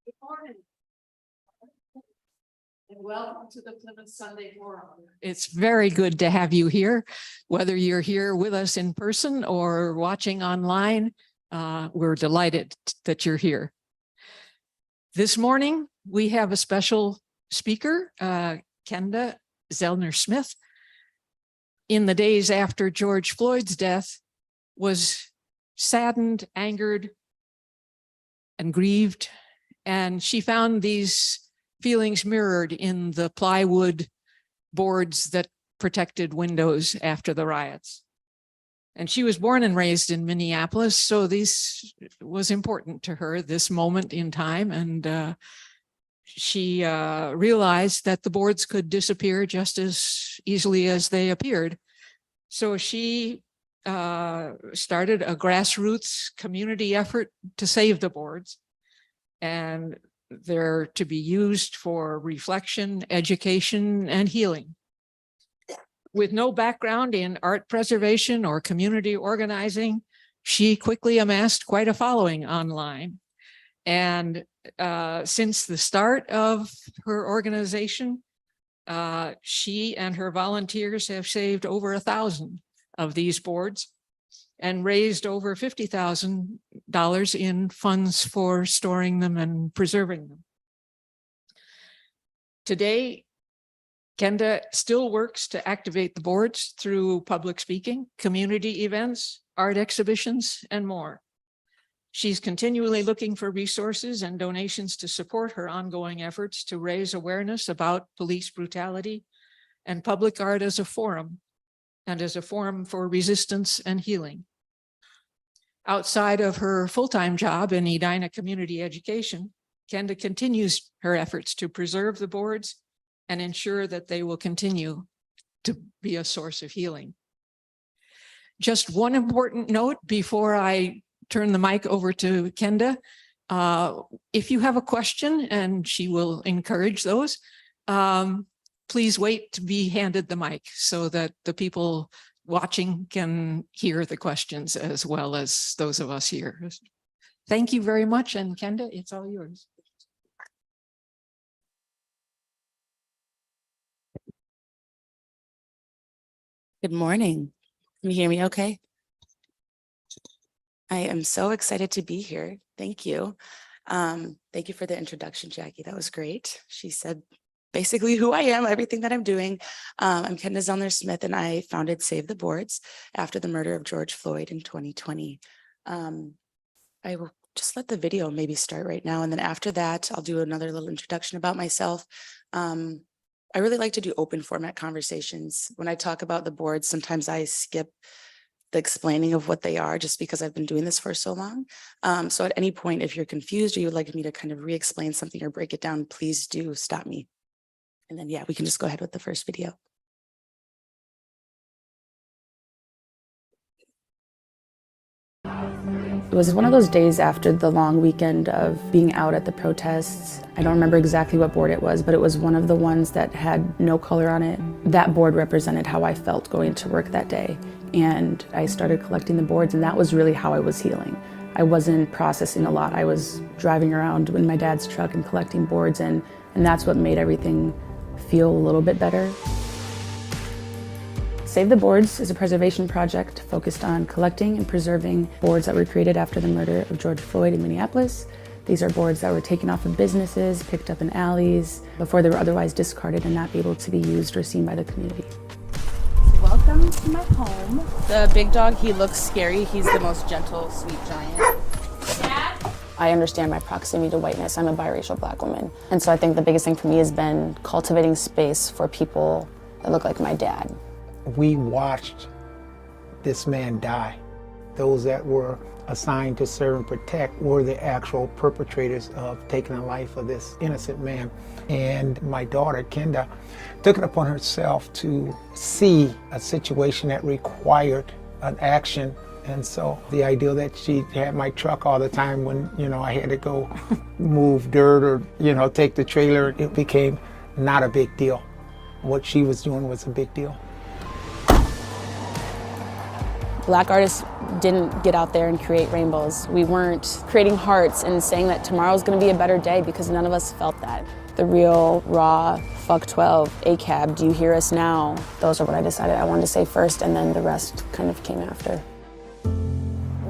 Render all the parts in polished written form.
Good morning. And welcome to the Plymouth Sunday Forum. It's very good to have you here, whether you're here with us in person or watching online. We're delighted that you're here. This morning, we have a special speaker, Kenda Zellner-Smith. In the days after George Floyd's death, was saddened, angered, and grieved. And she found these feelings mirrored in the plywood boards that protected windows after the riots. And she was born and raised in Minneapolis, so this was important to her, this moment in time. And she realized that the boards could disappear just as easily as they appeared. So she started a grassroots community effort to save the boards. And they're to be used for reflection, education, and healing. With no background in art preservation or community organizing, she quickly amassed quite a following online. And since the start of her organization, she and her volunteers have saved over 1,000 of these boards and raised over $50,000 in funds for storing them and preserving them. Today, Kenda still works to activate the boards through public speaking, community events, art exhibitions, and more. She's continually looking for resources and donations to support her ongoing efforts to raise awareness about police brutality and public art as a forum and as a forum for resistance and healing. Outside of her full-time job in Edina Community Education, Kenda continues her efforts to preserve the boards and ensure that they will continue to be a source of healing. Just one important note before I turn the mic over to Kenda. If you have a question, and she will encourage those, please wait to be handed the mic so that the people watching can hear the questions as well as those of us here. Thank you very much. And Kenda, it's all yours. Good morning. Can you hear me okay? I am so excited to be here. Thank you. Thank you for the introduction, Jackie. That was great. She said basically who I am, everything that I'm doing. I'm Kenda Zellner-Smith, and I founded Save the Boards after the murder of George Floyd in 2020. I will just let the video maybe start right now. And then after that, I'll do another little introduction about myself. I really like to do open format conversations. When I talk about the boards, sometimes I skip the explaining of what they are just because I've been doing this for so long. So at any point, if you're confused or you would like me to kind of re-explain something or break it down, please do stop me. And then, yeah, we can just go ahead with the first video. It was one of those days after the long weekend of being out at the protests. I don't remember exactly what board it was, but it was one of the ones that had no color on it. That board represented how I felt going to work that day. And I started collecting the boards, and that was really how I was healing. I wasn't processing a lot. I was driving around in my dad's truck and collecting boards, and that's what made everything feel a little bit better. Save the Boards is a preservation project focused on collecting and preserving boards that were created after the murder of George Floyd in Minneapolis. These are boards that were taken off of businesses, picked up in alleys, before they were otherwise discarded and not able to be used or seen by the community. Welcome to my home. The big dog, he looks scary. He's the most gentle, sweet giant. Dad? I understand my proximity to whiteness. I'm a biracial Black woman. And so I think the biggest thing for me has been cultivating space for people that look like my dad. We watched this man die. Those that were assigned to serve and protect were the actual perpetrators of taking the life of this innocent man. And my daughter, Kenda, took it upon herself to see a situation that required an action. And so the idea that she had my truck all the time when, I had to go move dirt or, take the trailer, it became not a big deal. What she was doing was a big deal. Black artists didn't get out there and create rainbows. We weren't creating hearts and saying that tomorrow's gonna be a better day because none of us felt that. The real, raw, fuck 12, ACAB, do you hear us now? Those are what I decided I wanted to say first, and then the rest kind of came after.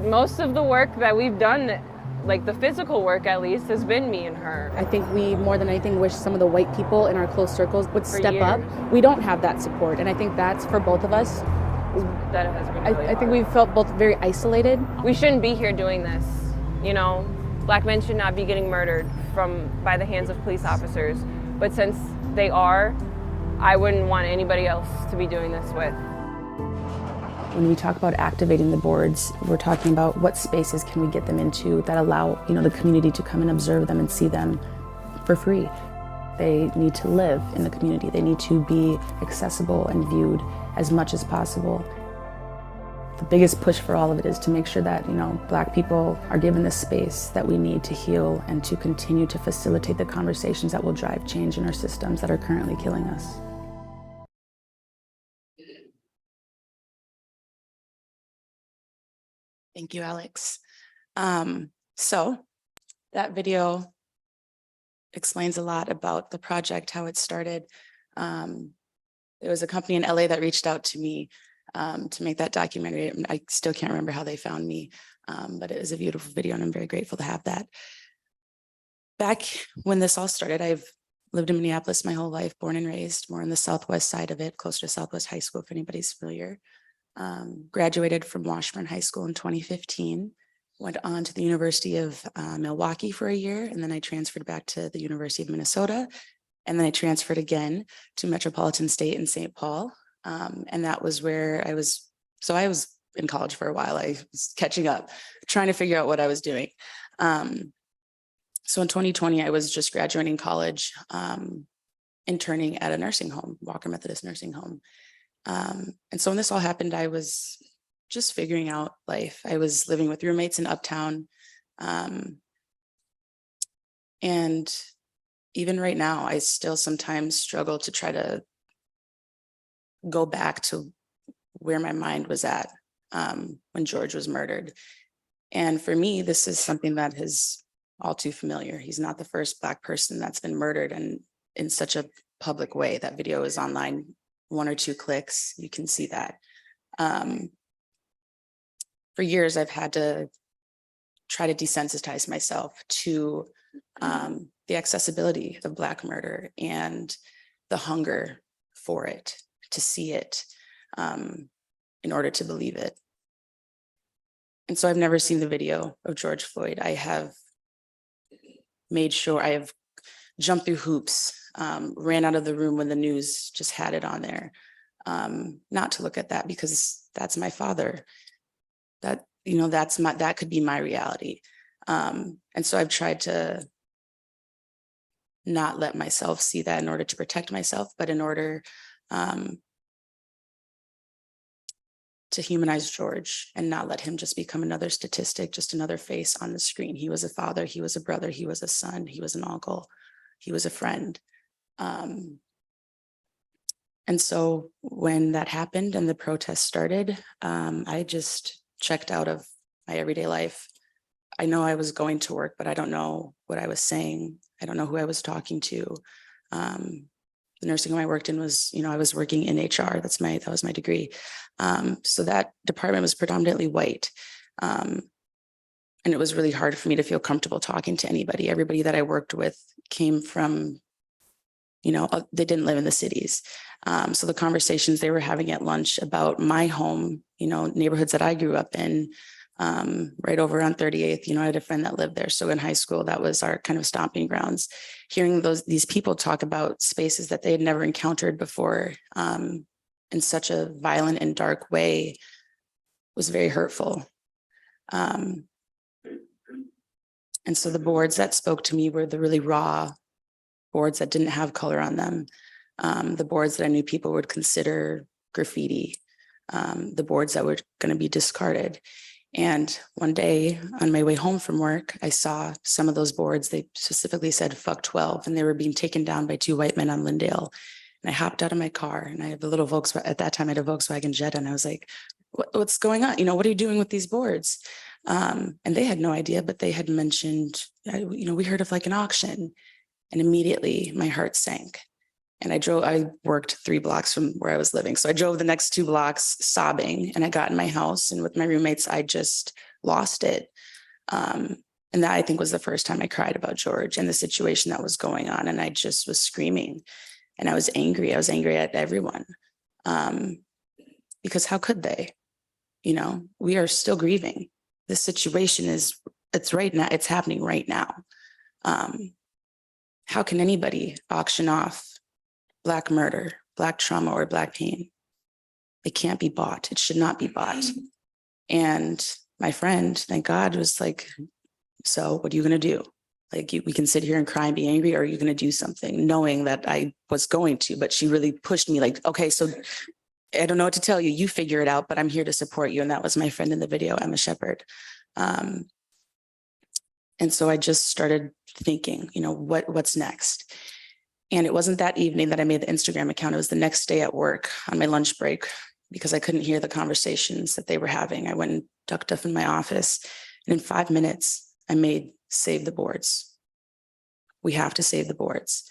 Most of the work that we've done, like the physical work at least, has been me and her. I think we, more than anything, wish some of the white people in our close circles would step up. We don't have that support, and I think that's for both of us. That has been really I think we've felt both very isolated. We shouldn't be here doing this, Black men should not be getting murdered by the hands of police officers. But since they are, I wouldn't want anybody else to be doing this with. When we talk about activating the boards, we're talking about what spaces can we get them into that allow, the community to come and observe them and see them for free. They need to live in the community. They need to be accessible and viewed as much as possible. The biggest push for all of it is to make sure that, Black people are given the space that we need to heal and to continue to facilitate the conversations that will drive change in our systems that are currently killing us. Thank you, Alex. So that video explains a lot about the project, how it started. There was a company in LA that reached out to me to make that documentary. I still can't remember how they found me, but it was a beautiful video and I'm very grateful to have that. Back when this all started, I've lived in Minneapolis my whole life, born and raised, more on the southwest side of it, close to Southwest High School, if anybody's familiar. Graduated from Washburn High School in 2015, went on to the University of Milwaukee for a year, and then I transferred back to the University of Minnesota. And then I transferred again to Metropolitan State in St. Paul. And that was where I was in college for a while. I was catching up, trying to figure out what I was doing. So in 2020, I was just graduating college, interning at a nursing home, Walker Methodist Nursing Home. And so when this all happened, I was just figuring out life. I was living with roommates in Uptown. And even right now, I still sometimes struggle to try to go back to where my mind was at when George was murdered. And for me, this is something that is all too familiar. He's not the first Black person that's been murdered, and in such a public way. That video is online, 1 or 2 clicks, you can see that. For years, I've had to try to desensitize myself to the accessibility of Black murder and the hunger for it, to see it in order to believe it. And so I've never seen the video of George Floyd. I have made sure I have jumped through hoops, ran out of the room when the news just had it on there, not to look at that because that's my father. That, you know, that could be my reality. And so I've tried to not let myself see that in order to protect myself, but in order to humanize George and not let him just become another statistic, just another face on the screen. He was a father, he was a brother, he was a son, he was an uncle, he was a friend. And so when that happened and the protest started, I just checked out of my everyday life. I know I was going to work, but I don't know what I was saying. I don't know who I was talking to. The nursing home I worked in was, you know, I was working in HR. That was my degree. So that department was predominantly white. And it was really hard for me to feel comfortable talking to anybody. Everybody that I worked with came from, you know, they didn't live in the cities. So the conversations they were having at lunch about my home, you know, neighborhoods that I grew up in, right over on 38th, you know, I had a friend that lived there. So in high school, that was our kind of stomping grounds. Hearing these people talk about spaces that they had never encountered before in such a violent and dark way was very hurtful. And so the boards that spoke to me were the really raw boards that didn't have color on them. The boards that I knew people would consider graffiti, the boards that were going to be discarded. And one day on my way home from work, I saw some of those boards. They specifically said "fuck 12," and they were being taken down by 2 white men on Lindale. And I hopped out of my car, and I had a little Volkswagen, at that time I had a Volkswagen Jetta, and I was like, what's going on? You know, what are you doing with these boards? And they had no idea, but they had mentioned, you know, we heard of like an auction. And immediately my heart sank. And I worked 3 blocks from where I was living. So I drove the next 2 blocks sobbing, and I got in my house, and with my roommates, I just lost it. And that, I think, was the first time I cried about George and the situation that was going on. And I just was screaming, and I was angry. I was angry at everyone because how could they? You know, we are still grieving. This situation it's right now. It's happening right now. How can anybody auction off Black murder, Black trauma, or Black pain? It can't be bought. It should not be bought. And my friend, thank God, was like, so what are you going to do? Like, we can sit here and cry and be angry, or are you going to do something? Knowing that I was going to, but she really pushed me like, okay, so I don't know what to tell you. You figure it out, but I'm here to support you. And that was my friend in the video, Emma Shepard. And so I just started thinking, you know, what's next? And it wasn't that evening that I made the Instagram account. It was the next day at work on my lunch break, because I couldn't hear the conversations that they were having. I went and ducked off in my office, and in 5 minutes, I made "save the boards. We have to save the boards."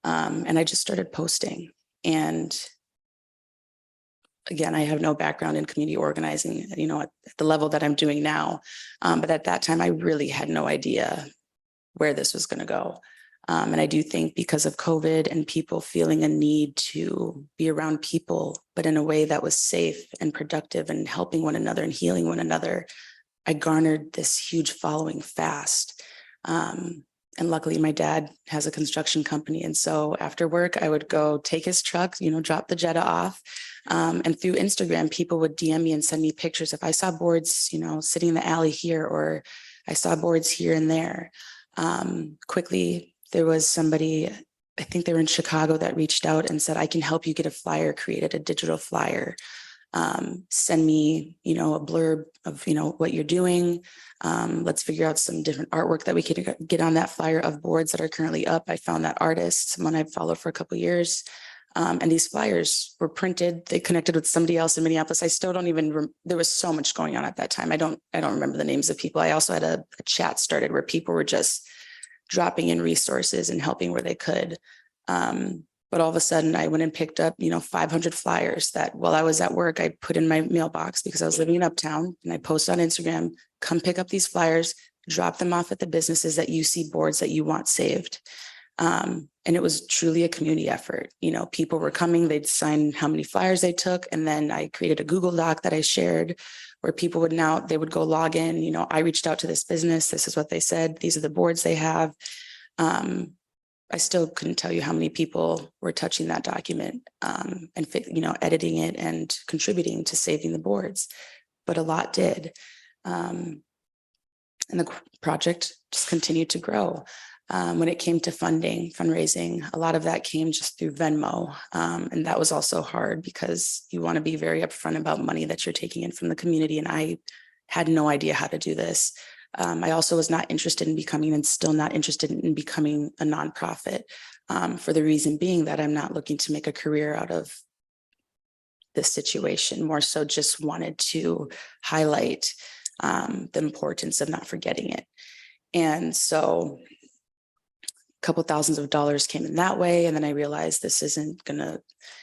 And I just started posting. And again, I have no background in community organizing, you know, at the level that I'm doing now. But at that time, I really had no idea where this was going to go. And I do think because of COVID and people feeling a need to be around people, but in a way that was safe and productive and helping one another and healing one another, I garnered this huge following fast. And luckily my dad has a construction company. And so after work, I would go take his truck, drop the Jetta off. And through Instagram, people would DM me and send me pictures. If I saw boards, sitting in the alley here, or I saw boards here and there. Quickly, there was somebody, I think they were in Chicago, that reached out and said, I can help you get a flyer created, a digital flyer. Send me, a blurb of, what you're doing. Let's figure out some different artwork that we could get on that flyer of boards that are currently up. I found that artist, someone I've followed for a couple of years. And these flyers were printed. They connected with somebody else in Minneapolis. I still don't even, there was so much going on at that time. I don't remember the names of people. I also had a chat started where people were just dropping in resources and helping where they could. But all of a sudden I went and picked up, 500 flyers that while I was at work, I put in my mailbox because I was living in Uptown, and I posted on Instagram, come pick up these flyers, drop them off at the businesses that you see boards that you want saved. And it was truly a community effort. People were coming, they'd sign how many flyers they took. And then I created a Google Doc that I shared where people would they would go log in, I reached out to this business. This is what they said. These are the boards they have. I still couldn't tell you how many people were touching that document and editing it and contributing to saving the boards, but a lot did. And the project just continued to grow. When it came to fundraising, a lot of that came just through Venmo. And that was also hard because you want to be very upfront about money that you're taking in from the community. And I had no idea how to do this. I also was not interested in becoming, and still not interested in becoming, a nonprofit, for the reason being that I'm not looking to make a career out of this situation. More so just wanted to highlight the importance of not forgetting it. And so a couple thousands of dollars came in that way. And then I realized this isn't gonna,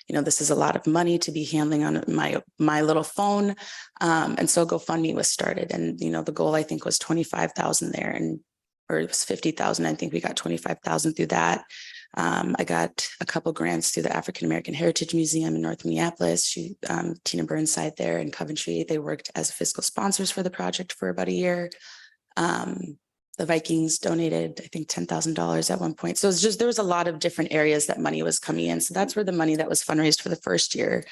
this is a lot of money to be handling on my little phone. And so GoFundMe was started, and, the goal I think was 25,000 there, or it was 50,000. I think we got 25,000 through that. I got a couple grants through the African American Heritage Museum in North Minneapolis. Tina Burnside there in Coventry, they worked as fiscal sponsors for the project for about a year. The Vikings donated, I think, $10,000 at one point. So there was a lot of different areas that money was coming in. So that's where the money that was fundraised for the first year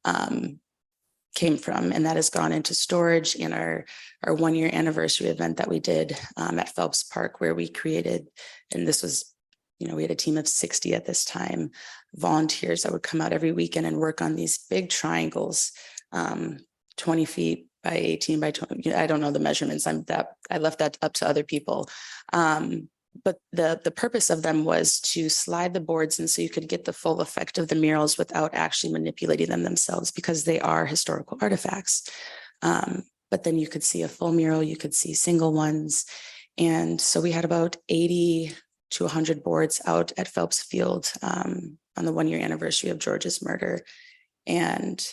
came from. And that has gone into storage in our 1-year anniversary event that we did at Phelps Park, where we created, and this was, we had a team of 60 at this time, volunteers that would come out every weekend and work on these big triangles, 20 feet by 18 by 20. I don't know the measurements. I left that up to other people. But the purpose of them was to slide the boards in so you could get the full effect of the murals without actually manipulating them themselves, because they are historical artifacts. But then you could see a full mural, you could see single ones. And so we had about 80 to 100 boards out at Phelps Field on the 1-year anniversary of George's murder. And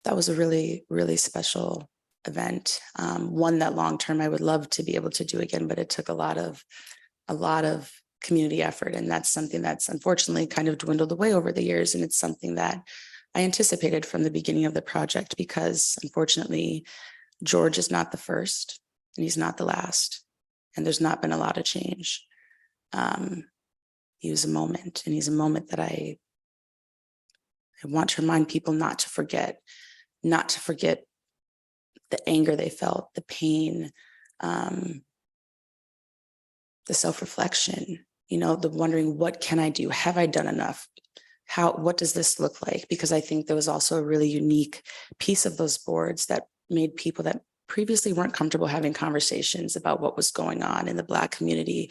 that was a really, really special event. One that long-term I would love to be able to do again, but it took a lot of community effort. And that's something that's unfortunately kind of dwindled away over the years. And it's something that I anticipated from the beginning of the project, because unfortunately, George is not the first and he's not the last. And there's not been a lot of change. He was a moment, and he's a moment that I want to remind people not to forget the anger they felt, the pain, the self-reflection, the wondering, what can I do? Have I done enough? What does this look like? Because I think there was also a really unique piece of those boards that made people that previously weren't comfortable having conversations about what was going on in the Black community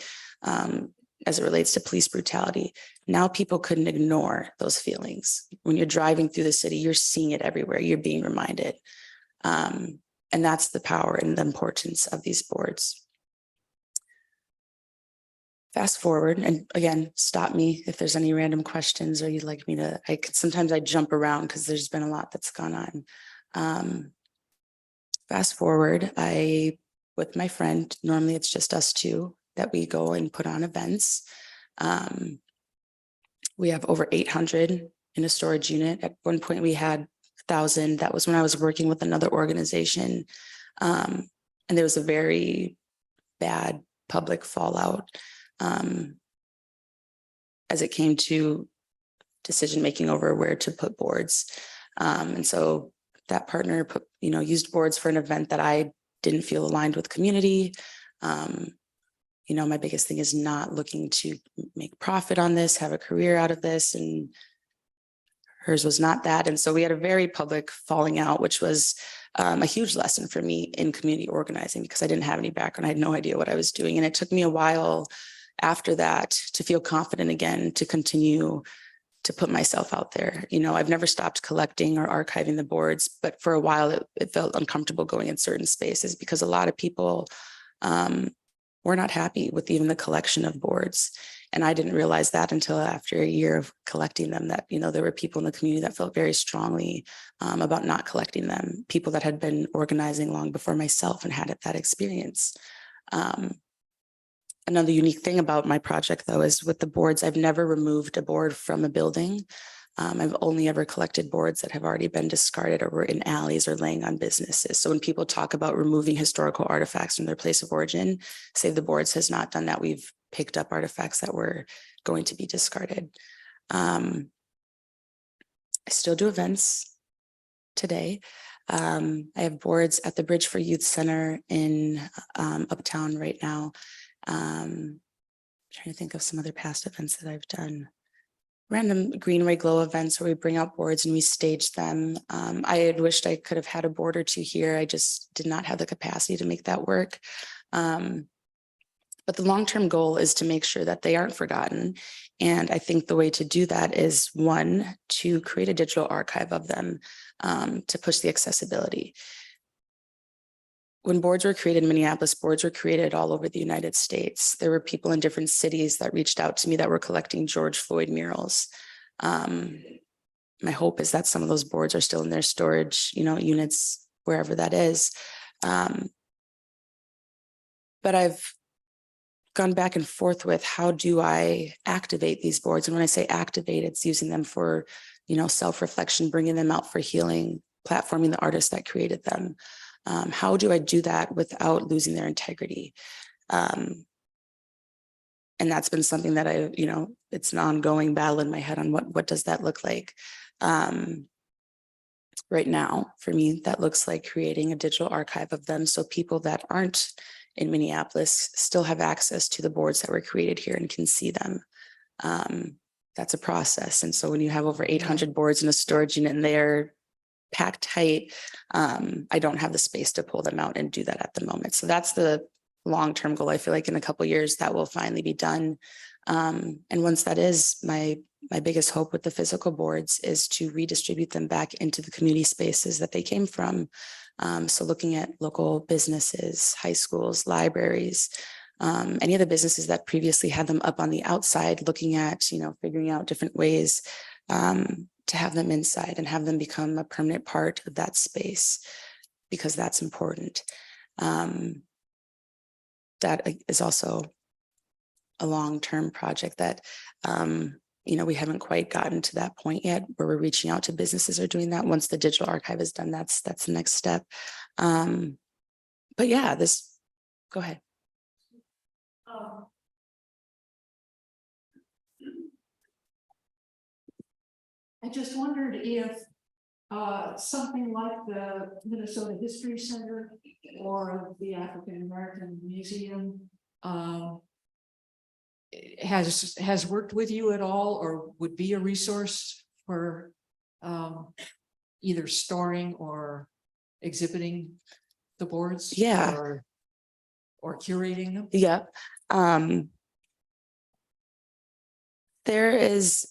as it relates to police brutality. Now people couldn't ignore those feelings. When you're driving through the city, you're seeing it everywhere. You're being reminded. And that's the power and the importance of these boards. Fast forward, and again, stop me if there's any random questions or you'd like me to, sometimes I jump around because there's been a lot that's gone on. Fast forward, with my friend, normally it's just us two that we go and put on events. We have over 800 in a storage unit. At one point we had thousand. That was when I was working with another organization. And there was a very bad public fallout as it came to decision-making over where to put boards. And so that partner used boards for an event that I didn't feel aligned with community. My biggest thing is not looking to make profit on this, have a career out of this, and hers was not that. And so we had a very public falling out, which was a huge lesson for me in community organizing because I didn't have any background. I had no idea what I was doing. And it took me a while after that to feel confident again, to continue to put myself out there. I've never stopped collecting or archiving the boards, but for a while it felt uncomfortable going in certain spaces because a lot of people were not happy with even the collection of boards. And I didn't realize that until after a year of collecting them, that, there were people in the community that felt very strongly about not collecting them, people that had been organizing long before myself and had that experience. Another unique thing about my project, though, is with the boards, I've never removed a board from a building. I've only ever collected boards that have already been discarded or were in alleys or laying on businesses. So when people talk about removing historical artifacts from their place of origin, Save the Boards has not done that. We've picked up artifacts that were going to be discarded. I still do events today. I have boards at the Bridge for Youth Center in Uptown right now. Trying to think of some other past events that I've done. Random Greenway Glow events where we bring out boards and we stage them. I had wished I could have had a board or two here. I just did not have the capacity to make that work. But the long-term goal is to make sure that they aren't forgotten. And I think the way to do that is, one, to create a digital archive of them, to push the accessibility. When boards were created in Minneapolis, boards were created all over the United States. There were people in different cities that reached out to me that were collecting George Floyd murals. My hope is that some of those boards are still in their storage, units, wherever that is. But I've gone back and forth with, how do I activate these boards? And when I say activate, it's using them for, self-reflection, bringing them out for healing, platforming the artists that created them. How do I do that without losing their integrity? And that's been something that it's an ongoing battle in my head on what does that look like? Right now, for me, that looks like creating a digital archive of them so people that aren't in Minneapolis still have access to the boards that were created here and can see them. That's a process. And so when you have over 800 boards in a storage unit and they're packed tight, I don't have the space to pull them out and do that at the moment. So that's the long-term goal. I feel like in a couple of years that will finally be done. And once that is, my biggest hope with the physical boards is to redistribute them back into the community spaces that they came from. So looking at local businesses, high schools, libraries, any of the businesses that previously had them up on the outside, looking at, figuring out different ways to have them inside and have them become a permanent part of that space, because that's important. That is also a long-term project that, we haven't quite gotten to that point yet where we're reaching out to businesses or doing that. Once the digital archive is done, that's the next step. But yeah, go ahead. I just wondered if something like the Minnesota History Center or the African American Museum has worked with you at all, or would be a resource for either storing or exhibiting the boards? Yeah. Or curating them? Yeah. There is,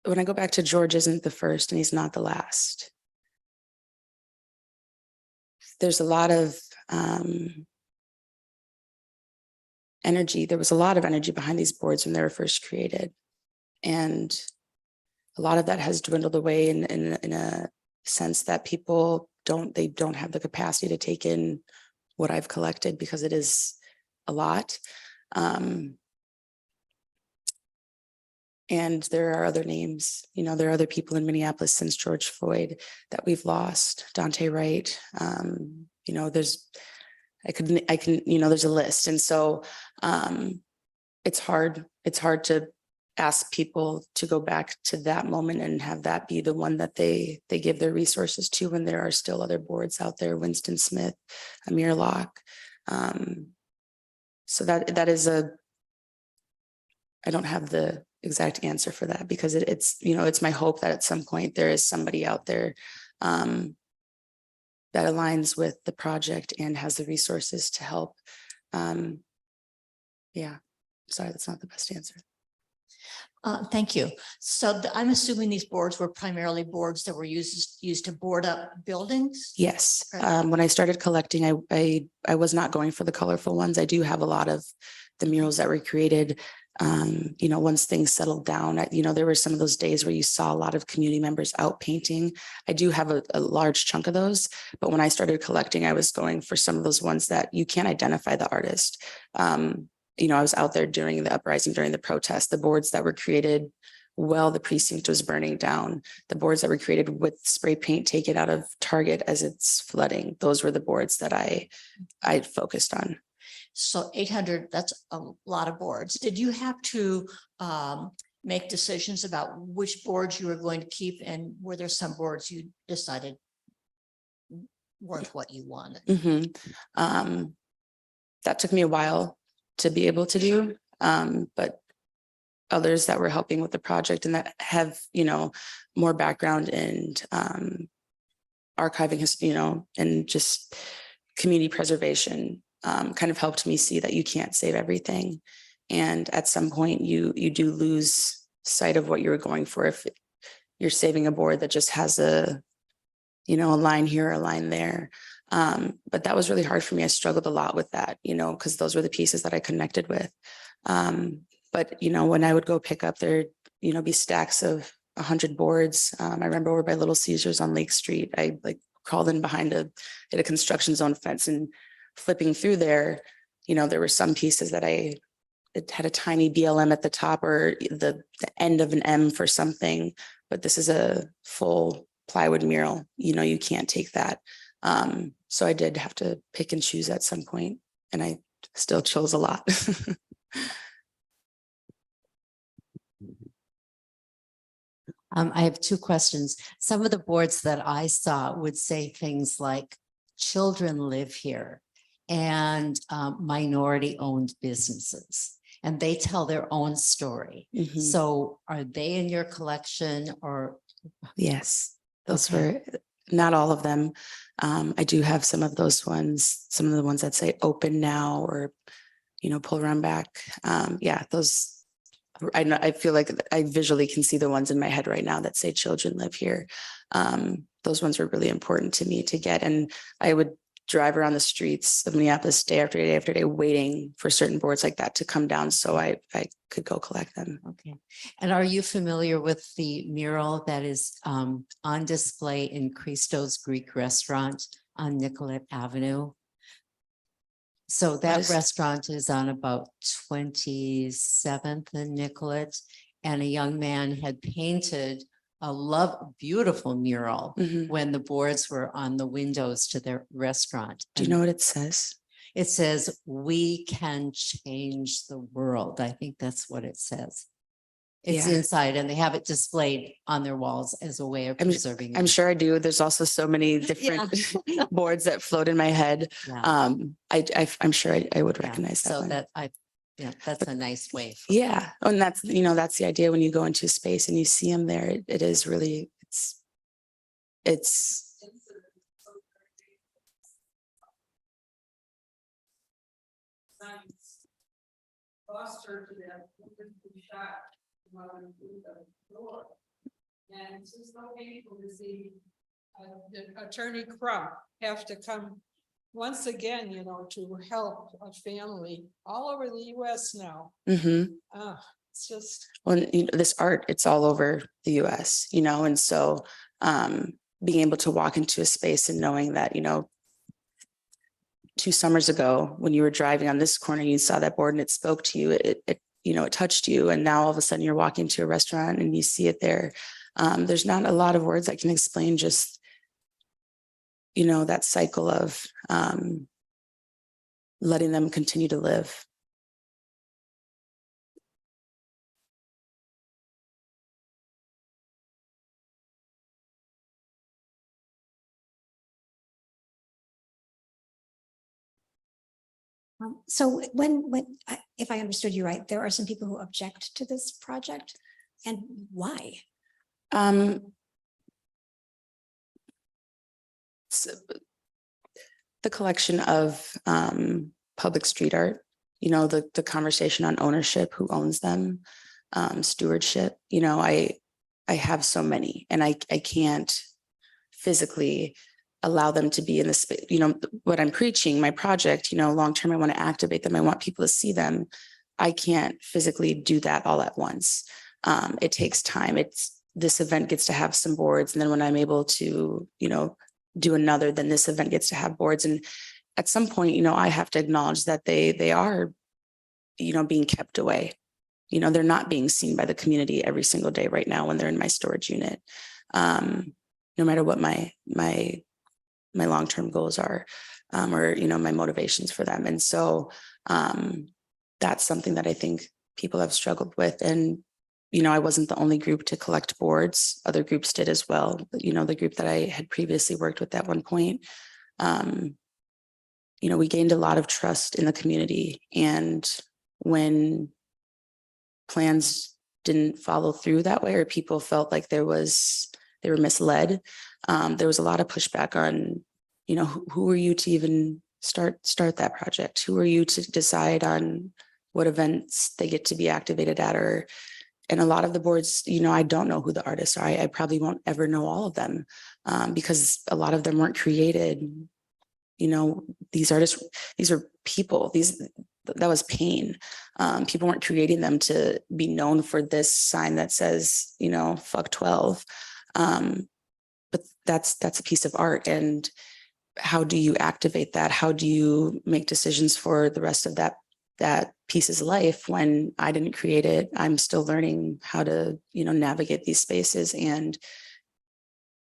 when I go back to George isn't the first and he's not the last. There's a lot of energy. There was a lot of energy behind these boards when they were first created. And a lot of that has dwindled away in a sense that people don't have the capacity to take in what I've collected, because it is a lot. And there are other names, you know, there are other people in Minneapolis since George Floyd that we've lost, Dante Wright. You know, I can, you know, there's a list. And so it's hard to ask people to go back to that moment and have that be the one that they give their resources to when there are still other boards out there, Winston Smith, Amir Locke. So that is I don't have the exact answer for that, because it's, you know, it's my hope that at some point there is somebody out there that aligns with the project and has the resources to help. Yeah, sorry, that's not the best answer. Thank you. So I'm assuming these boards were primarily boards that were used to board up buildings? Yes. Right. When I started collecting, I was not going for the colorful ones. I do have a lot of the murals that were created. You know, once things settled down, you know, there were some of those days where you saw a lot of community members out painting. I do have a large chunk of those, but when I started collecting, I was going for some of those ones that you can't identify the artist. You know, I was out there during the uprising, during the protest, the boards that were created while the precinct was burning down, the boards that were created with spray paint taken out of Target as it's flooding. Those were the boards that I focused on. So 800, that's a lot of boards. Did you have to make decisions about which boards you were going to keep? And were there some boards you decided weren't what you wanted? Mm-hmm. That took me a while to be able to do, but others that were helping with the project and that have, you know, more background in archiving, you know, and just community preservation, kind of helped me see that you can't save everything. And at some point you do lose sight of what you were going for. If you're saving a board that just has a, you know, a line here, a line there. But that was really hard for me. I struggled a lot with that, you know, because those were the pieces that I connected with. But, you know, when I would go pick up there, you know, be stacks of 100 boards. I remember over by Little Caesars on Lake Street, I like crawled in behind a construction zone fence and flipping through there, you know, there were some pieces that it had a tiny BLM at the top or the end of an M for something, but this is a full plywood mural, you know, you can't take that. So I did have to pick and choose at some point, and I still chose a lot. I have two questions. Some of the boards that I saw would say things like children live here and minority-owned businesses, and they tell their own story. Mhm. So are they in your collection or? Yes, those Okay. were not all of them. I do have some of those ones, some of the ones that say open now or, you know, pull around back. Yeah, those. I know, I feel like I visually can see the ones in my head right now that say children live here. Those ones were really important to me to get. And I would drive around the streets of Minneapolis day after day after day, waiting for certain boards like that to come down so I could go collect them. Okay. And are you familiar with the mural that is on display in Christo's Greek Restaurant on Nicollet Avenue? So that is- restaurant is on about 27th and Nicollet, and a young man had painted a beautiful mural Mhm. when the boards were on the windows to their restaurant. Do you And know what it says? it says, "We can change the world." I think that's what it says. It's Yeah. inside, and they have it displayed on their walls as a way of preserving. I'm it. sure I do. There's also so many different boards that float in my head. Yeah, I'm sure I would yeah. recognize that So one. that's a nice way. Yeah, and that's, you know, that's the idea when you go into a space and you see them there, it is really, it's. Lost her to that, shot while in the door. And it's just so painful to see the Attorney Crump have to come once again, you know, to help a family all over the US now. Mhm. It's just. Well, you know, this art, it's all over the US, you know, and so being able to walk into a space and knowing that, you know, 2 summers ago, when you were driving on this corner, you saw that board and it spoke to you, it you know, it touched you, and now all of a sudden you're walking to a restaurant and you see it there. There's not a lot of words that can explain just, you know, that cycle of letting them continue to live. So if I understood you right, there are some people who object to this project, and why? So the collection of public street art, you know, the conversation on ownership, who owns them, stewardship, you know, I have so many, and I can't physically allow them to be in the space, you know, what I'm preaching, my project, you know, long-term, I want to activate them. I want people to see them. I can't physically do that all at once. It takes time. This event gets to have some boards. And then when I'm able to, you know, do another, then this event gets to have boards. And at some point, you know, I have to acknowledge that they are, you know, being kept away. You know, they're not being seen by the community every single day right now when they're in my storage unit. No matter what my long-term goals are, or, you know, my motivations for them. And so that's something that I think people have struggled with. And, you know, I wasn't the only group to collect boards. Other groups did as well. You know, the group that I had previously worked with at one point, you know, we gained a lot of trust in the community. And when plans didn't follow through that way, or people felt like they were misled, there was a lot of pushback on, you know, who are you to even start that project? Who are you to decide on what events they get to be activated at? And a lot of the boards, you know, I don't know who the artists are. I probably won't ever know all of them, because a lot of them weren't created. You know, these artists, these are people, that was pain. People weren't creating them to be known for this sign that says, you know, fuck 12. But that's a piece of art. And how do you activate that? How do you make decisions for the rest of that piece's life when I didn't create it? I'm still learning how to, you know, navigate these spaces, and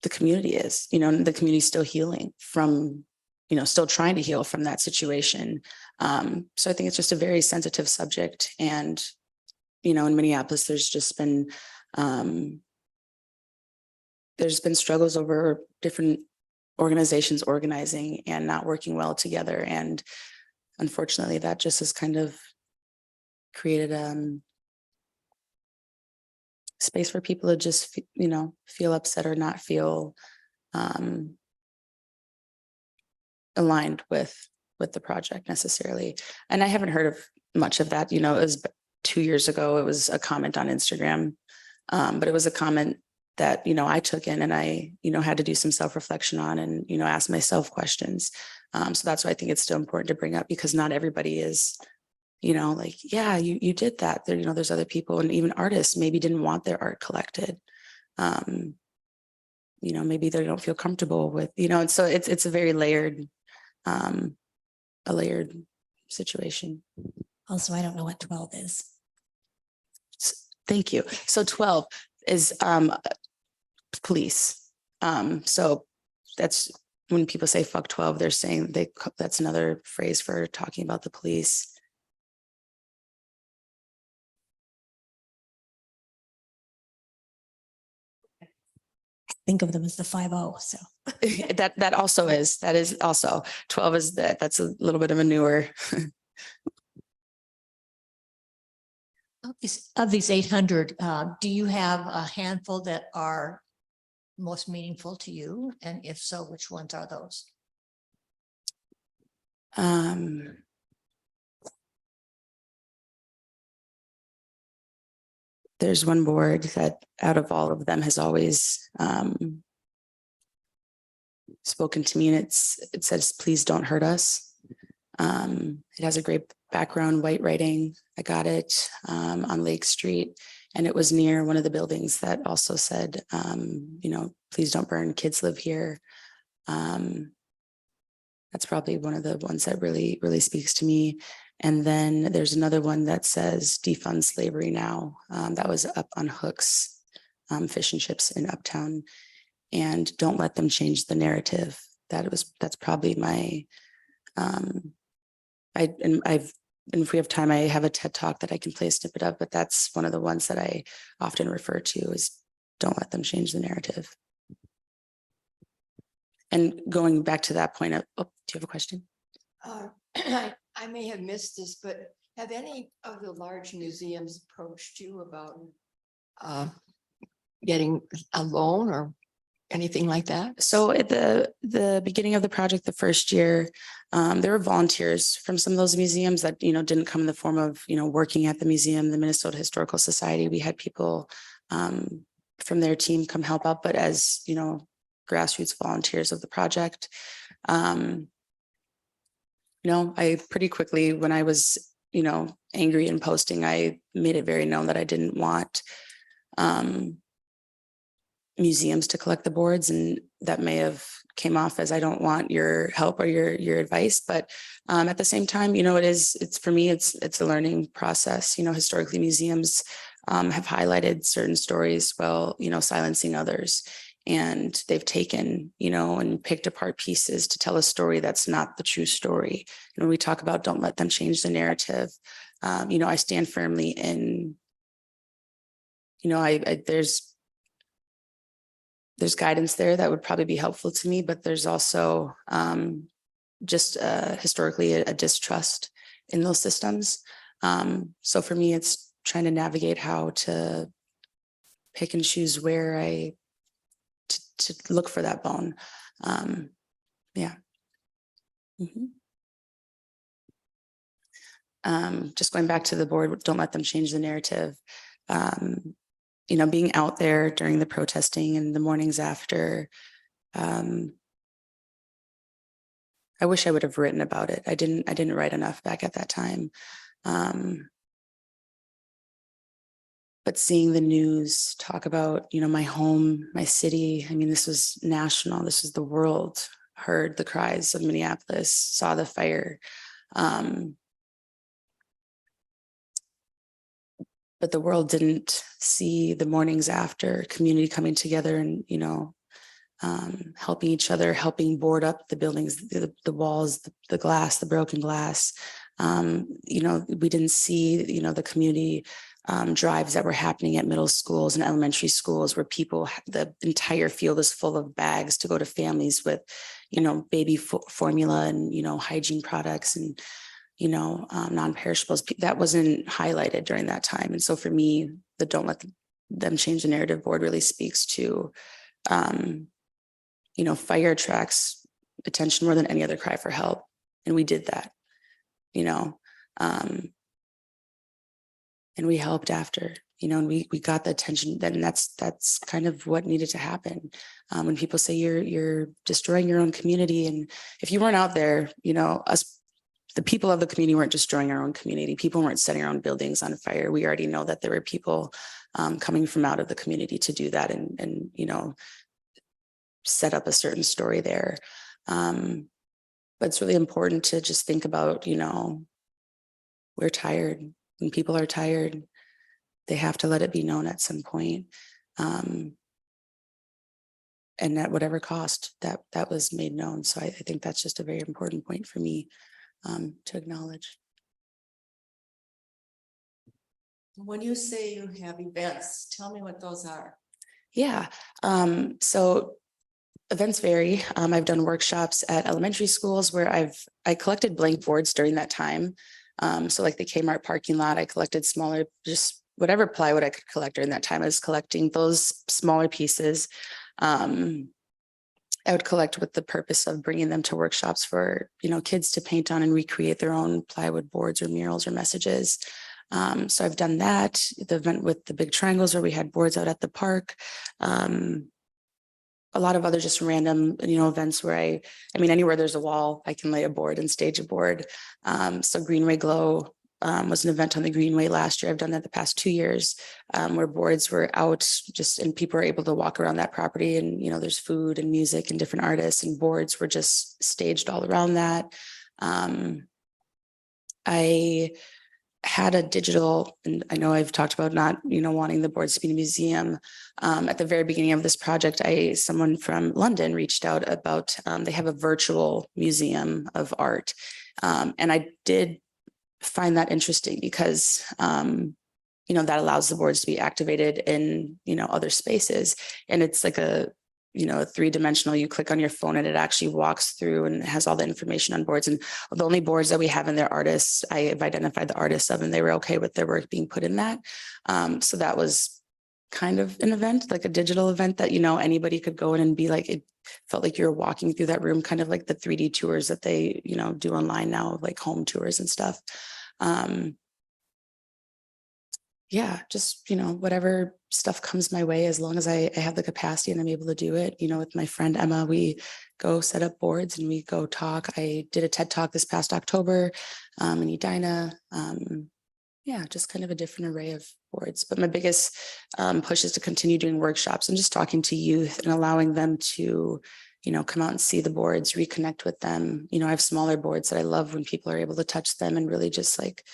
the community is, you know, the community is still healing from, you know, still trying to heal from that situation. So I think it's just a very sensitive subject. And, you know, in Minneapolis, there's been struggles over different organizations organizing and not working well together. And unfortunately, that just has kind of created space for people to just, you know, feel upset or not feel aligned with the project necessarily. And I haven't heard of much of that. You know, it was 2 years ago, it was a comment on Instagram, but it was a comment that, you know, I took in, and I, you know, had to do some self-reflection on, and, you know, ask myself questions. So that's why I think it's still important to bring up, because not everybody is, you know, like, yeah, you did that. There, you know, there's other people, and even artists maybe didn't want their art collected. You know, maybe they don't feel comfortable with, you know, and so it's a very layered situation. Also, I don't know what 12 is. Thank you. So 12 is police. So that's when people say fuck 12, they're saying that's another phrase for talking about the police. Think of them as the 5-0. So that is also 12 is that's a little bit of a newer. Of these 800, do you have a handful that are most meaningful to you? And if so, which ones are those? There's one board that out of all of them has always spoken to me, and it says, please don't hurt us. It has a great background, white writing. I got it on Lake Street, and it was near one of the buildings that also said, you know, please don't burn, kids live here. That's probably one of the ones that really, really speaks to me. And then there's another one that says defund slavery now. That was up on Hooks, Fish and Chips in Uptown. And don't let them change the narrative. That's probably my, and if we have time, I have a TED talk that I can play a snippet of, but that's one of the ones that I often refer to is don't let them change the narrative. And going back to that point of, oh, do you have a question? I may have missed this, but have any of the large museums approached you about getting a loan or anything like that? So at the beginning of the project, the first year, there were volunteers from some of those museums that, didn't come in the form of, working at the museum, the Minnesota Historical Society. We had people from their team come help out, but as, grassroots volunteers of the project. I pretty quickly, when I was, angry and posting, I made it very known that I didn't want museums to collect the boards, and that may have came off as I don't want your help or your advice. But at the same time, it's for me, it's a learning process. Historically, museums have highlighted certain stories while, silencing others. And they've taken, and picked apart pieces to tell a story that's not the true story. And when we talk about don't let them change the narrative, I stand firmly in, there's guidance there that would probably be helpful to me, but there's also just historically a distrust in those systems. So for me, it's trying to navigate how to pick and choose where to look for that bone. Yeah. Just going back to the board, don't let them change the narrative. Being out there during the protesting and the mornings after, I wish I would have written about it. I didn't write enough back at that time. But seeing the news talk about, my home, my city, this was national, this was the world, heard the cries of Minneapolis, saw the fire. But the world didn't see the mornings after, community coming together and, helping each other, helping board up the buildings, the walls, the glass, the broken glass. We didn't see, the community drives that were happening at middle schools and elementary schools where the entire field is full of bags to go to families with, baby formula and, hygiene products and, non-perishables. That wasn't highlighted during that time. And so for me, the don't let them change the narrative board really speaks to, fire attracts attention more than any other cry for help. And we did that, and we helped after, and we got the attention. Then that's kind of what needed to happen. When people say you're destroying your own community, and if you weren't out there, the people of the community weren't destroying our own community. People weren't setting our own buildings on fire. We already know that there were people coming from out of the community to do that and set up a certain story there. But it's really important to just think about, we're tired. When people are tired, they have to let it be known at some point. And at whatever cost that was made known. So I think that's just a very important point for me to acknowledge. When you say you have events, tell me what those are. Yeah. So events vary. I've done workshops at elementary schools where I collected blank boards during that time. So like the Kmart parking lot, I collected smaller, just whatever plywood I could collect during that time. I was collecting those smaller pieces. I would collect with the purpose of bringing them to workshops for, kids to paint on and recreate their own plywood boards or murals or messages. So I've done that. The event with the big triangles where we had boards out at the park. A lot of other just random, events where anywhere there's a wall, I can lay a board and stage a board. So Greenway Glow was an event on the Greenway last year. I've done that the past 2 years, where boards were out and people were able to walk around that property and, there's food and music and different artists and boards were just staged all around that. I had a digital, and I know I've talked about not, wanting the boards to be in a museum. At the very beginning of this project, someone from London reached out about, they have a virtual museum of art. And I did find that interesting because, that allows the boards to be activated in, other spaces. And it's like a 3-dimensional, you click on your phone and it actually walks through and has all the information on boards. And the only boards that we have in their artists, I have identified the artists of, and they were okay with their work being put in that. So that was kind of an event, like a digital event that, anybody could go in and be like, it felt like you were walking through that room, kind of like the 3D tours that they, do online now, like home tours and stuff. Yeah, just, whatever stuff comes my way, as long as I have the capacity and I'm able to do it. With my friend Emma, we go set up boards and we go talk. I did a TED Talk this past October in Edina. Yeah, just kind of a different array of boards. But my biggest push is to continue doing workshops and just talking to youth and allowing them to, come out and see the boards, reconnect with them. I have smaller boards that I love when people are able to touch them and really just like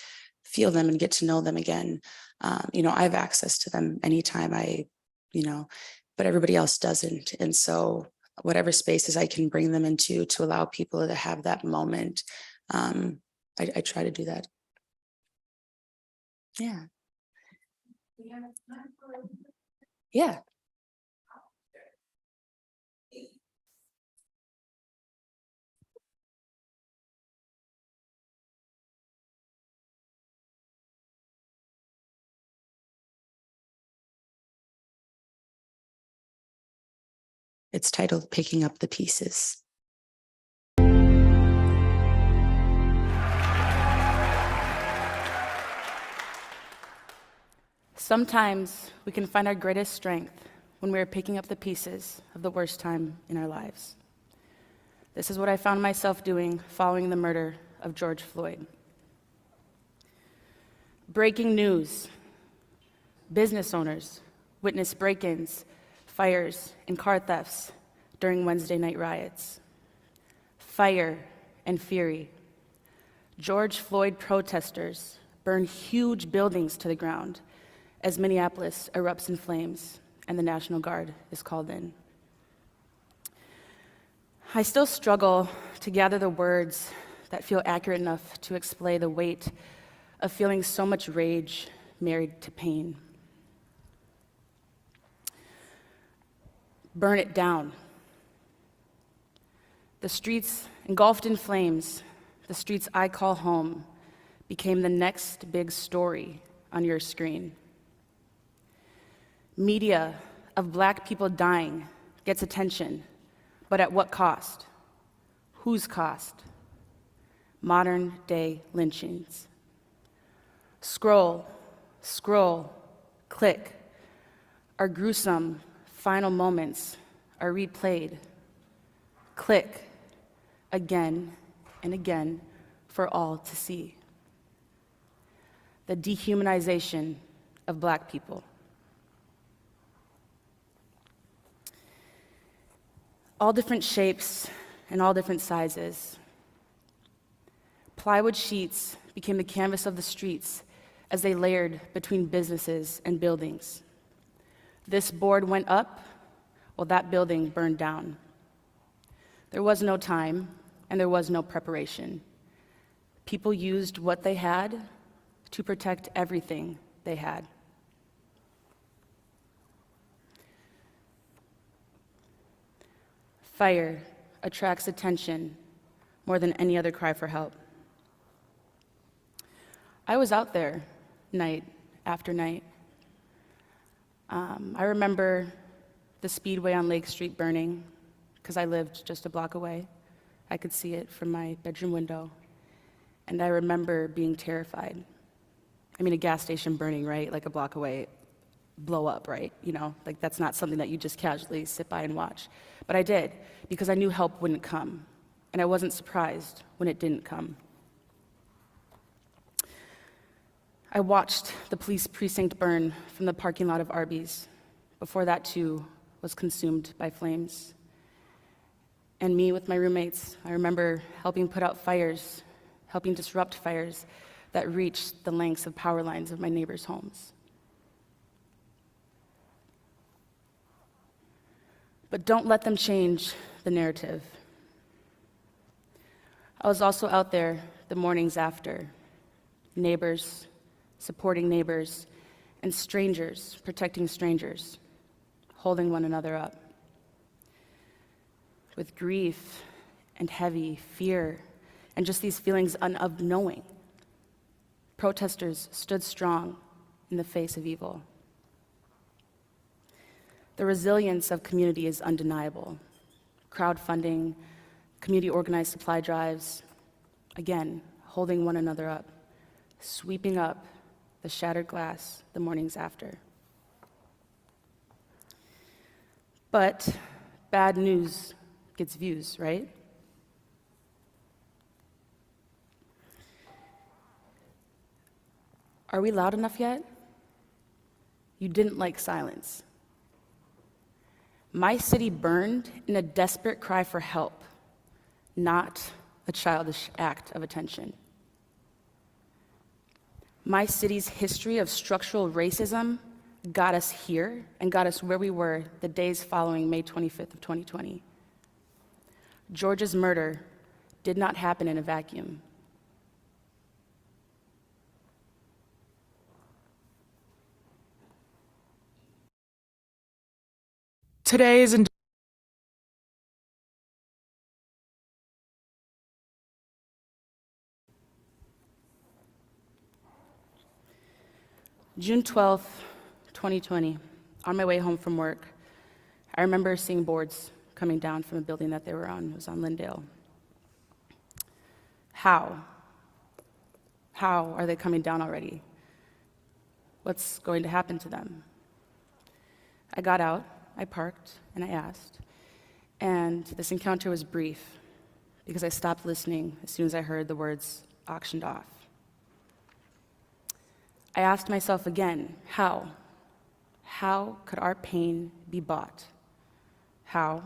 feel them and get to know them again. I have access to them anytime but everybody else doesn't. And so whatever spaces I can bring them into to allow people to have that moment, I try to do that. Yeah. Yeah. It's titled Picking Up the Pieces. Sometimes we can find our greatest strength when we are picking up the pieces of the worst time in our lives. This is what I found myself doing following the murder of George Floyd. Breaking news: business owners witnessed break-ins, fires, and car thefts during Wednesday night riots. Fire and fury. George Floyd protesters burned huge buildings to the ground as Minneapolis erupts in flames and the National Guard is called in. I still struggle to gather the words that feel accurate enough to explain the weight of feeling so much rage married to pain. Burn it down. The streets engulfed in flames, the streets I call home, became the next big story on your screen. Media of Black people dying gets attention, but at what cost? Whose cost? Modern day lynchings. Scroll, click. Our gruesome final moments are replayed. Click again and again for all to see. The dehumanization of Black people. All different shapes and all different sizes. Plywood sheets became the canvas of the streets as they layered between businesses and buildings. This board went up, while that building burned down. There was no time, and there was no preparation. People used what they had to protect everything they had. Fire attracts attention more than any other cry for help. I was out there night after night. I remember the speedway on Lake Street burning because I lived just a block away. I could see it from my bedroom window. And I remember being terrified. I mean, a gas station burning, right? Like a block away, blow up, right? Like that's not something that you just casually sit by and watch. But I did, because I knew help wouldn't come. And I wasn't surprised when it didn't come. I watched the police precinct burn from the parking lot of Arby's. Before that too was consumed by flames. And me with my roommates, I remember helping put out fires helping disrupt fires that reached the lengths of power lines of my neighbors' homes. But don't let them change the narrative. I was also out there the mornings after, neighbors supporting neighbors, and strangers protecting strangers, holding one another up. With grief and heavy fear and just these feelings of knowing, protesters stood strong in the face of evil. The resilience of community is undeniable. Crowdfunding, community organized supply drives, again, holding one another up, sweeping up the shattered glass the mornings after. But bad news gets views, right? Are we loud enough yet? You didn't like silence. My city burned in a desperate cry for help, not a childish act of attention. My city's history of structural racism got us here and got us where we were the days following May 25th of 2020. George's murder did not happen in a vacuum. Today is June 12th, 2020, on my way home from work, I remember seeing boards coming down from a building that they were on. It was on Lindale. How? How are they coming down already? What's going to happen to them? I got out, I parked, and I asked. And this encounter was brief because I stopped listening as soon as I heard the words auctioned off. I asked myself again, how? How could our pain be bought? How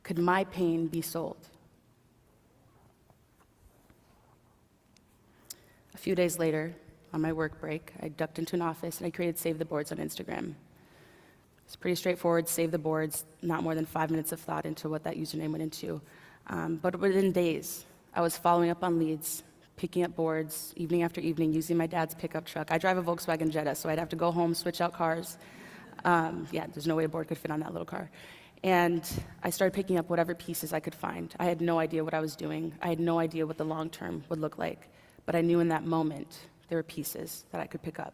could my pain be sold? A few days later, on my work break, I ducked into an office and I created Save the Boards on Instagram. It's pretty straightforward, save the boards, not more than 5 minutes of thought into what that username went into. But within days, I was following up on leads, picking up boards, evening after evening, using my dad's pickup truck. I drive a Volkswagen Jetta, so I'd have to go home, switch out cars. There's no way a board could fit on that little car. And I started picking up whatever pieces I could find. I had no idea what I was doing. I had no idea what the long term would look like. But I knew in that moment there were pieces that I could pick up.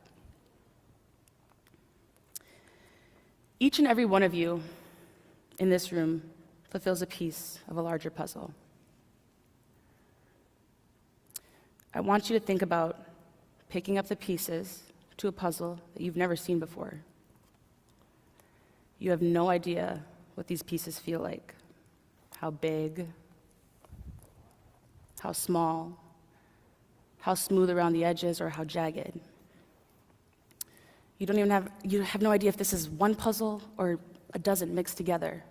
Each and every one of you in this room fulfills a piece of a larger puzzle. I want you to think about picking up the pieces to a puzzle that you've never seen before. You have no idea what these pieces feel like, how big, how small, how smooth around the edges, or how jagged. You have no idea if this is one puzzle or a dozen mixed together.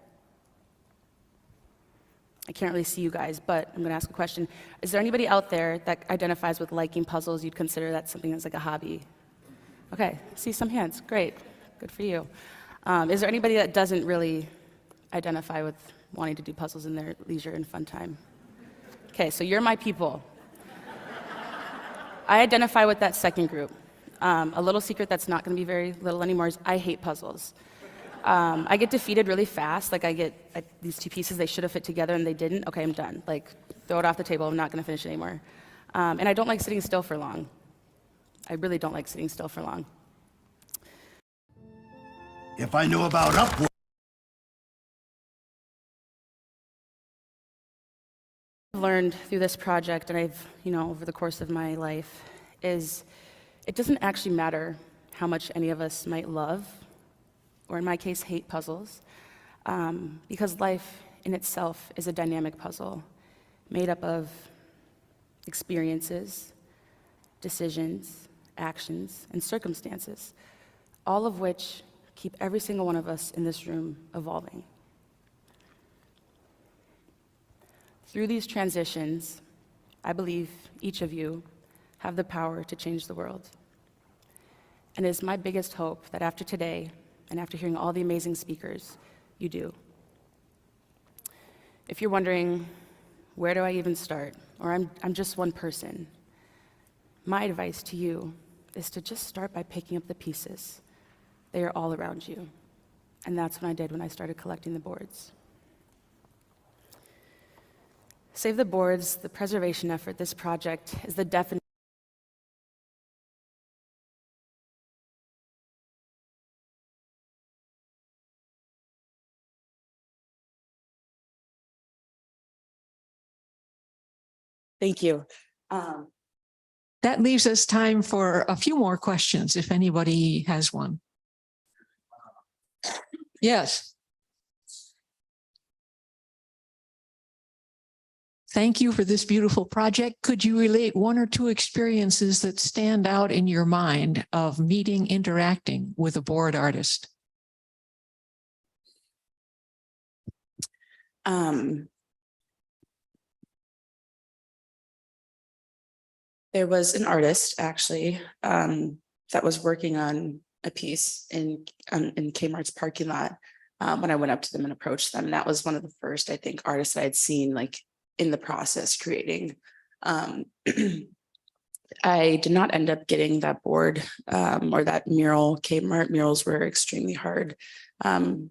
I can't really see you guys, but I'm gonna ask a question. Is there anybody out there that identifies with liking puzzles? You'd consider that something that's like a hobby? Okay, see some hands, great, good for you. Is there anybody that doesn't really identify with wanting to do puzzles in their leisure and fun time? Okay, so you're my people. I identify with that second group. A little secret that's not gonna be very little anymore is I hate puzzles. I get defeated really fast. Like these two pieces, they should have fit together and they didn't. Okay, I'm done. Like, throw it off the table. I'm not gonna finish it anymore. And I don't like sitting still for long. I really don't like sitting still for long. If I knew about Upwork. I've learned through this project, and I've, over the course of my life, is it doesn't actually matter how much any of us might love, or in my case, hate puzzles, because life in itself is a dynamic puzzle made up of experiences, decisions, actions, and circumstances, all of which keep every single one of us in this room evolving. Through these transitions, I believe each of you have the power to change the world. And it is my biggest hope that after today, and after hearing all the amazing speakers, you do. If you're wondering, where do I even start? Or I'm just one person. My advice to you is to just start by picking up the pieces. They are all around you. And that's what I did when I started collecting the boards. Save the Boards, the preservation effort, this project is the definition. Thank you. That leaves us time for a few more questions, if anybody has one. Yes. Thank you for this beautiful project. Could you relate one or two experiences that stand out in your mind of meeting, interacting with a board artist? There was an artist actually that was working on a piece in Kmart's parking lot when I went up to them and approached them. And that was one of the first, I think, artists that I'd seen like in the process creating. I did not end up getting that board or that mural. Kmart murals were extremely hard to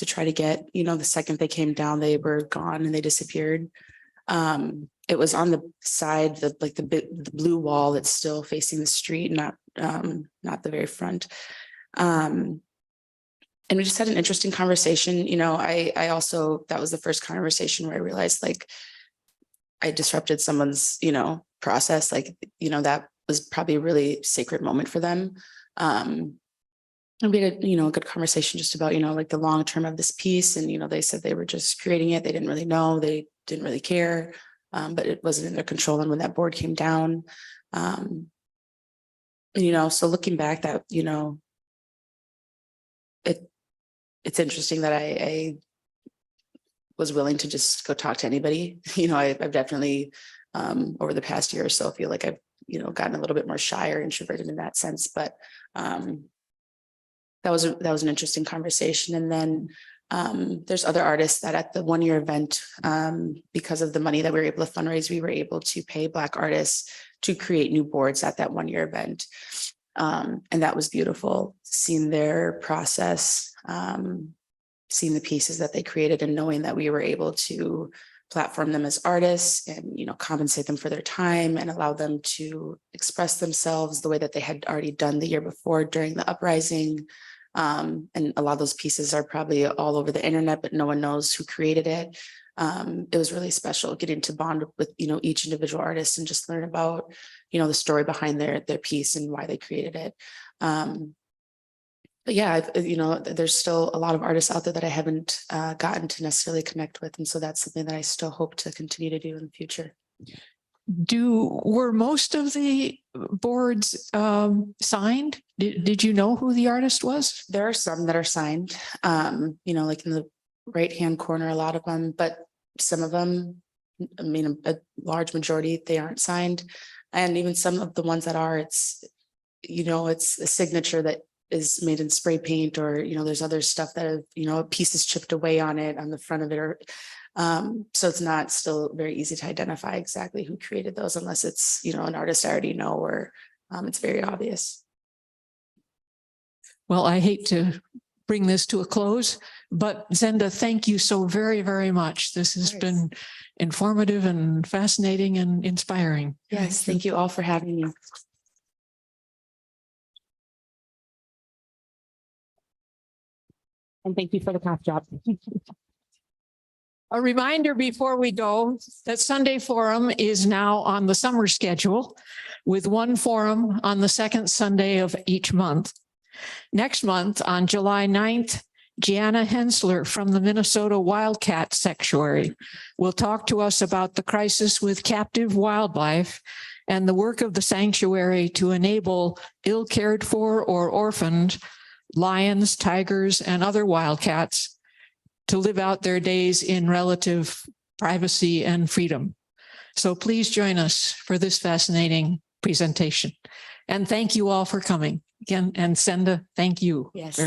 try to get. You know, the second they came down, they were gone and they disappeared. It was on the side, the blue wall that's still facing the street, not the very front. And we just had an interesting conversation. You know, I also, that was the first conversation where I realized like I disrupted someone's, you know, process. Like, you know, that was probably a really sacred moment for them. And we had a, you know, a good conversation just about, you know, like the long term of this piece. And, you know, they said they were just creating it. They didn't really know, they didn't really care. But it wasn't in their control. And when that board came down, you know, so looking back that, you know, it's interesting that I was willing to just go talk to anybody. You know, I've definitely over the past year or so feel like I've, you know, gotten a little bit more shy or introverted in that sense. But that was an interesting conversation. And then there's other artists that at the 1-year event, because of the money that we were able to fundraise, we were able to pay Black artists to create new boards at that 1-year event. And that was beautiful, seeing their process, seeing the pieces that they created and knowing that we were able to platform them as artists and, you know, compensate them for their time and allow them to express themselves the way that they had already done the year before during the uprising. And a lot of those pieces are probably all over the internet, but no one knows who created it. It was really special getting to bond with, you know, each individual artist and just learn about, you know, the story behind their piece and why they created it. But yeah, you know, there's still a lot of artists out there that I haven't gotten to necessarily connect with. And so that's something that I still hope to continue to do in the future. Were most of the boards signed? Did you know who the artist was? There are some that are signed, you know, like in the right-hand corner, a lot of them, but some of them, I mean, a large majority, they aren't signed. And even some of the ones that are, it's, you know, it's a signature that is made in spray paint, or, you know, there's other stuff that, have, you know, a piece is chipped away on it, on the front of it, or so it's not still very easy to identify exactly who created those unless it's, you know, an artist I already know, or it's very obvious. Well, I hate to bring this to a close, but Zenda, thank you so very, very much. This has been informative and fascinating and inspiring. Yes, thank you all for having me. And thank you for the cough drop. A reminder before we go that Sunday Forum is now on the summer schedule with one forum on the second Sunday of each month. Next month, on July 9th, Gianna Hensler from the Minnesota Wildcat Sanctuary will talk to us about the crisis with captive wildlife and the work of the sanctuary to enable ill cared for or orphaned lions, tigers, and other wildcats to live out their days in relative privacy and freedom. So please join us for this fascinating presentation. And thank you all for coming again, and send a thank you. Yes.